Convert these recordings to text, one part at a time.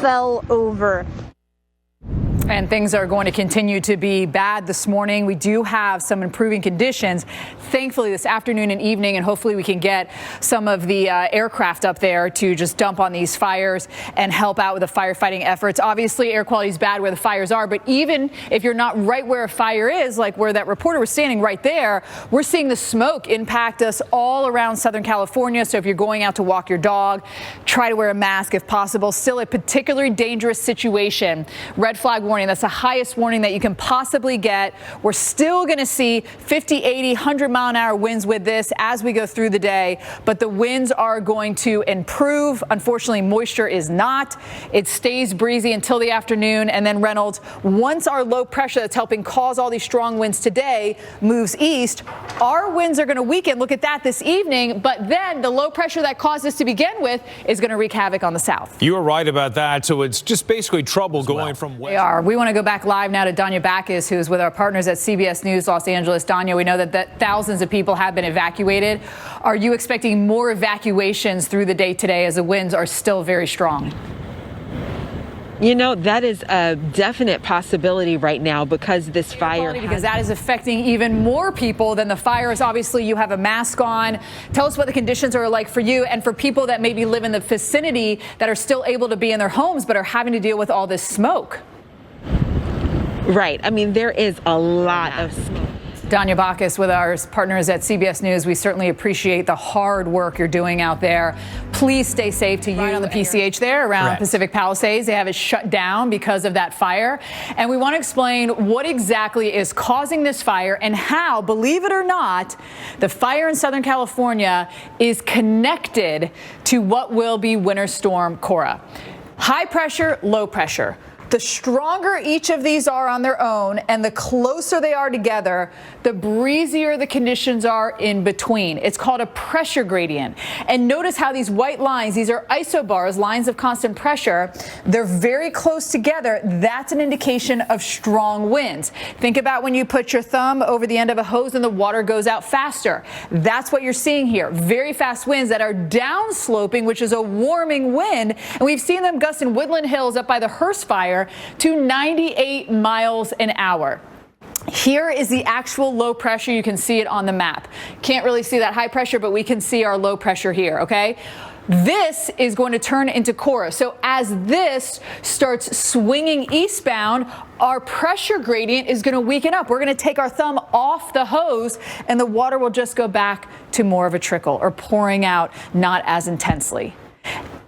fell over. And things are going to continue to be bad this morning. We do have some improving conditions, thankfully, this afternoon and evening, and hopefully we can get some of the aircraft up there to just dump on these fires and help out with the firefighting efforts. Obviously, air quality is bad where the fires are, but even if you're not right where a fire is, like where that reporter was standing right there, we're seeing the smoke impact us all around Southern California. So if you're going out to walk your dog, try to wear a mask if possible. Still a particularly dangerous situation. Red flag warning. That's the highest warning that you can possibly get. We're still going to see 50, 80, 100-mile-an-hour winds with this as we go through the day, but the winds are going to improve. Unfortunately, moisture is not. It stays breezy until the afternoon, and then Reynolds, once our low pressure that's helping cause all these strong winds today moves east, our winds are going to weaken. Look at that this evening, but then the low pressure that caused this to begin with is going to wreak havoc on the south. You were right about that. So it's just basically trouble going from west. They are. We want to go back live now to Danya Bacchus, who's with our partners at CBS News Los Angeles. Danya, we know that thousands of people have been evacuated. Are you expecting more evacuations through the day today as the winds are still very strong? You know, that is a definite possibility right now because this fire. Because that is affecting even more people than the fires. Obviously, you have a mask on. Tell us what the conditions are like for you and for people that maybe live in the vicinity that are still able to be in their homes but are having to deal with all this smoke. Right. I mean, there is a lot of smoke. Danya Bacchus with our partners at CBS News. We certainly appreciate the hard work you're doing out there. Please stay safe to you on the PCH there around Pacific Palisades. They have it shut down because of that fire. And we want to explain what exactly is causing this fire and how, believe it or not, the fire in Southern California is connected to what will be Winter Storm Cora. High pressure, low pressure. The stronger each of these are on their own and the closer they are together, the breezier the conditions are in between. It's called a pressure gradient. And notice how these white lines, these are isobars, lines of constant pressure. They're very close together. That's an indication of strong winds. Think about when you put your thumb over the end of a hose and the water goes out faster. That's what you're seeing here. Very fast winds that are downsloping, which is a warming wind. And we've seen them gust in Woodland Hills up by the Hearst fire to 98 miles an hour. Here is the actual low pressure. You can see it on the map. Can't really see that high pressure, but we can see our low pressure here, okay? This is going to turn into Cora. So as this starts swinging eastbound, our pressure gradient is going to weaken up. We're going to take our thumb off the hose and the water will just go back to more of a trickle or pouring out not as intensely.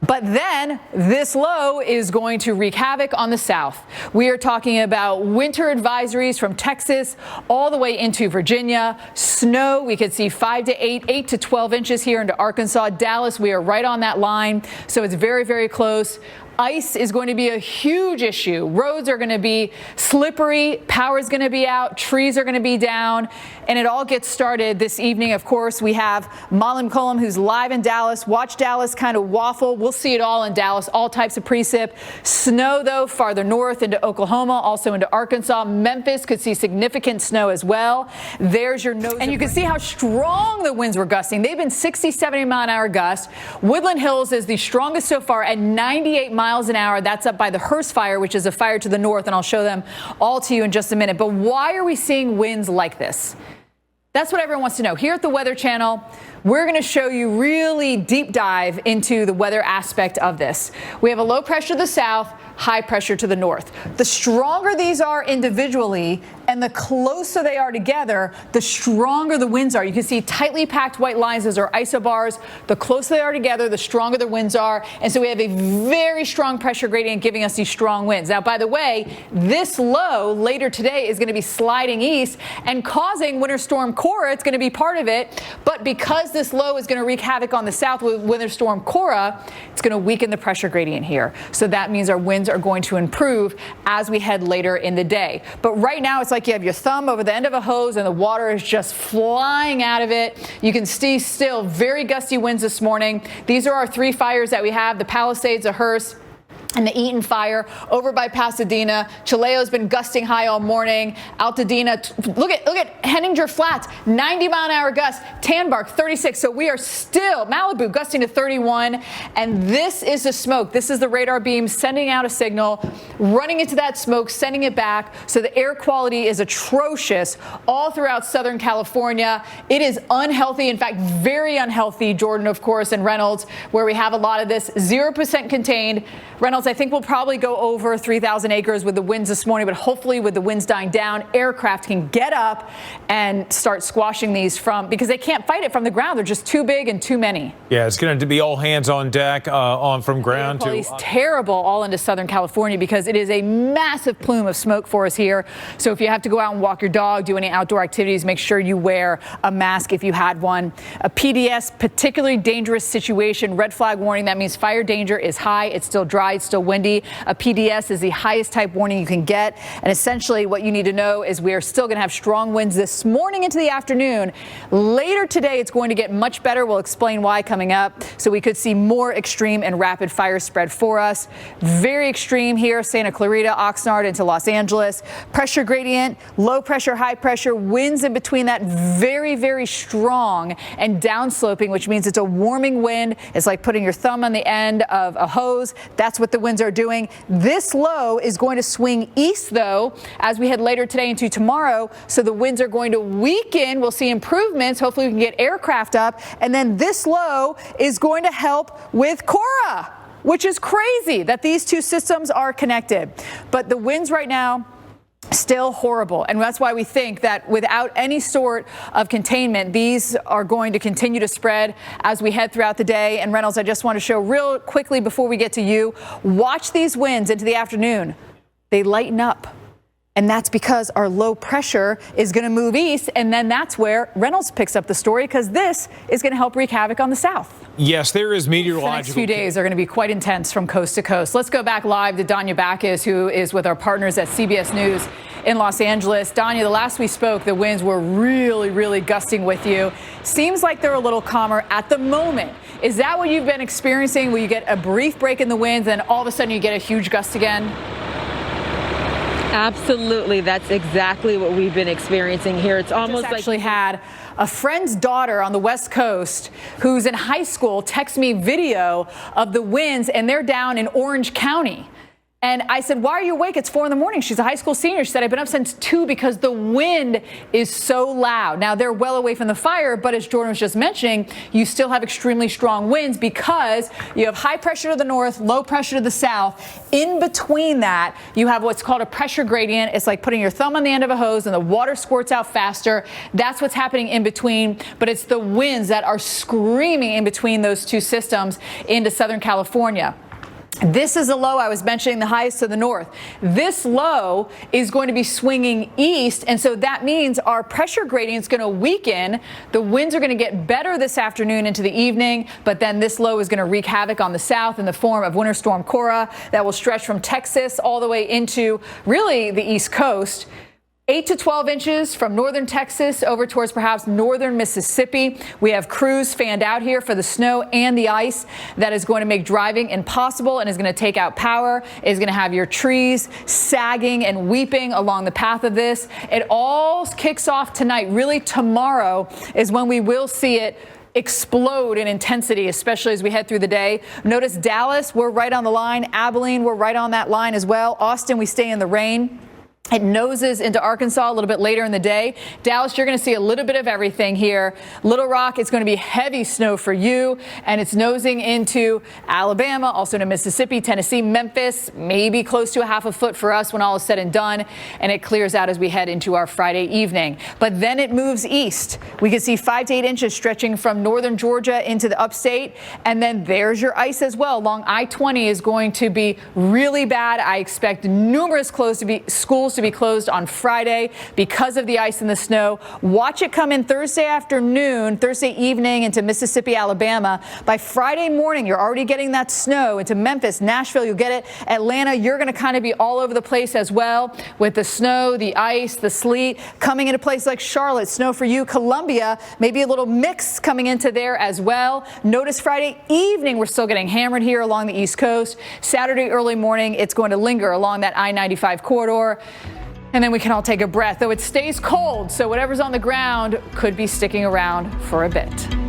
But then this low is going to wreak havoc on the south. We are talking about winter advisories from Texas all the way into Virginia. Snow, we could see 5 to 8, 8 to 12 inches here into Arkansas. Dallas, we are right on that line. So it's very, very close. Ice is going to be a huge issue. Roads are going to be slippery. Power is going to be out. Trees are going to be down. And it all gets started this evening. Of course, we have Molly McCollum, who's live in Dallas. Watch Dallas kind of waffle. We'll see it all in Dallas. All types of precip. Snow, though, farther north into Oklahoma, also into Arkansas. Memphis could see significant snow as well. There's your nose. And you can see how strong the winds were gusting. They've been 60, 70 mile an hour gusts. Woodland Hills is the strongest so far at 98 miles an hour. That's up by the Hearst fire, which is a fire to the north, and I'll show them all to you in just a minute. But why are we seeing winds like this? That's what everyone wants to know. Here at the Weather Channel, we're going to show you really deep dive into the weather aspect of this. We have a low pressure to the south, high pressure to the north. The stronger these are individually and the closer they are together, the stronger the winds are. You can see tightly packed white lines. Those are isobars. The closer they are together, the stronger the winds are. And so we have a very strong pressure gradient giving us these strong winds. Now, by the way, this low later today is going to be sliding east and causing Winter Storm Cora. It's going to be part of it. But because this low is going to wreak havoc on the south with Winter Storm Cora, it's going to weaken the pressure gradient here. So that means our winds are going to improve as we head later in the day. But right now, it's like you have your thumb over the end of a hose and the water is just flying out of it. You can see still very gusty winds this morning. These are our three fires that we have, the Palisades, the Hearst, And the Eaton fire over by Pasadena. Chileo's been gusting high all morning. Altadena, look at Henninger Flats, 90-mile-an-hour gusts. Tanbark, 36. So we are still, Malibu gusting to 31. And this is the smoke. This is the radar beam sending out a signal, running into that smoke, sending it back. So the air quality is atrocious all throughout Southern California. It is unhealthy, in fact, very unhealthy, Jordan, of course, and Reynolds, where we have a lot of this, 0% contained. Reynolds, I think we'll probably go over 3,000 acres with the winds this morning, but hopefully with the winds dying down, aircraft can get up and start squashing these because they can't fight it from the ground. They're just too big and too many. Yeah, it's going to be all hands on deck from ground to... It's terrible all into Southern California because it is a massive plume of smoke for us here. So if you have to go out and walk your dog, do any outdoor activities, make sure you wear a mask if you had one. A PDS, particularly dangerous situation, red flag warning. That means fire danger is high. It's still dry. It's still windy. A PDS is the highest type warning you can get. And essentially what you need to know is we are still going to have strong winds this morning into the afternoon. Later today, it's going to get much better. We'll explain why coming up. So we could see more extreme and rapid fire spread for us. Very extreme here, Santa Clarita, Oxnard into Los Angeles. Pressure gradient, low pressure, high pressure, winds in between that very, very strong and downsloping, which means it's a warming wind. It's like putting your thumb on the end of a hose. That's what the winds are doing. This low is going to swing east, though, as we head later today into tomorrow. So the winds are going to weaken. We'll see improvements. Hopefully we can get aircraft up. And then this low is going to help with Cora, which is crazy that these two systems are connected. But the winds right now, still horrible. And that's why we think that without any sort of containment, these are going to continue to spread as we head throughout the day. And Reynolds, I just want to show real quickly before we get to you, watch these winds into the afternoon. They lighten up. And that's because our low pressure is going to move east. And then that's where Reynolds picks up the story, because this is going to help wreak havoc on the south. Yes, there is meteorological. The next few days are going to be quite intense from coast to coast. Let's go back live to Danya Bacchus, who is with our partners at CBS News in Los Angeles. Danya, the last we spoke, the winds were really, really gusting with you. Seems like they're a little calmer at the moment. Is that what you've been experiencing, where you get a brief break in the winds, and all of a sudden you get a huge gust again? Absolutely. That's exactly what we've been experiencing here. It's almost like... actually had a friend's daughter on the West Coast who's in high school text me video of the winds, and they're down in Orange County. And I said, why are you awake? It's 4 in the morning. She's a high school senior. She said, I've been up since 2 because the wind is so loud. Now, they're well away from the fire, but as Jordan was just mentioning, you still have extremely strong winds because you have high pressure to the north, low pressure to the south. In between that, you have what's called a pressure gradient. It's like putting your thumb on the end of a hose and the water squirts out faster. That's what's happening in between, but it's the winds that are screaming in between those two systems into Southern California. This is a low I was mentioning, the highest to the north. This low is going to be swinging east, and so that means our pressure gradient is going to weaken. The winds are going to get better this afternoon into the evening, but then this low is going to wreak havoc on the south in the form of Winter Storm Cora that will stretch from Texas all the way into really the East Coast. 8 to 12 inches from northern Texas over towards perhaps northern Mississippi. We have crews fanned out here for the snow and the ice that is going to make driving impossible and is going to take out power, is going to have your trees sagging and weeping along the path of this. It all kicks off tonight. Really, tomorrow is when we will see it explode in intensity, especially as we head through the day. Notice Dallas, we're right on the line. Abilene, we're right on that line as well. Austin, we stay in the rain. It noses into Arkansas a little bit later in the day. Dallas, you're going to see a little bit of everything here. Little Rock, it's going to be heavy snow for you, and it's nosing into Alabama, also to Mississippi, Tennessee, Memphis, maybe close to a half a foot for us when all is said and done, and it clears out as we head into our Friday evening. But then it moves east. We can see 5 to 8 inches stretching from northern Georgia into the upstate, and then there's your ice as well. Along I-20 is going to be really bad. I expect numerous schools to to be closed on Friday because of the ice and the snow. Watch it come in Thursday afternoon, Thursday evening into Mississippi, Alabama. By Friday morning, you're already getting that snow into Memphis, Nashville. You'll get it. Atlanta, you're going to kind of be all over the place as well with the snow, the ice, the sleet coming into places like Charlotte. Snow for you. Columbia, maybe a little mix coming into there as well. Notice Friday evening, we're still getting hammered here along the East Coast. Saturday early morning, it's going to linger along that I-95 corridor. And then we can all take a breath, though it stays cold. So whatever's on the ground could be sticking around for a bit.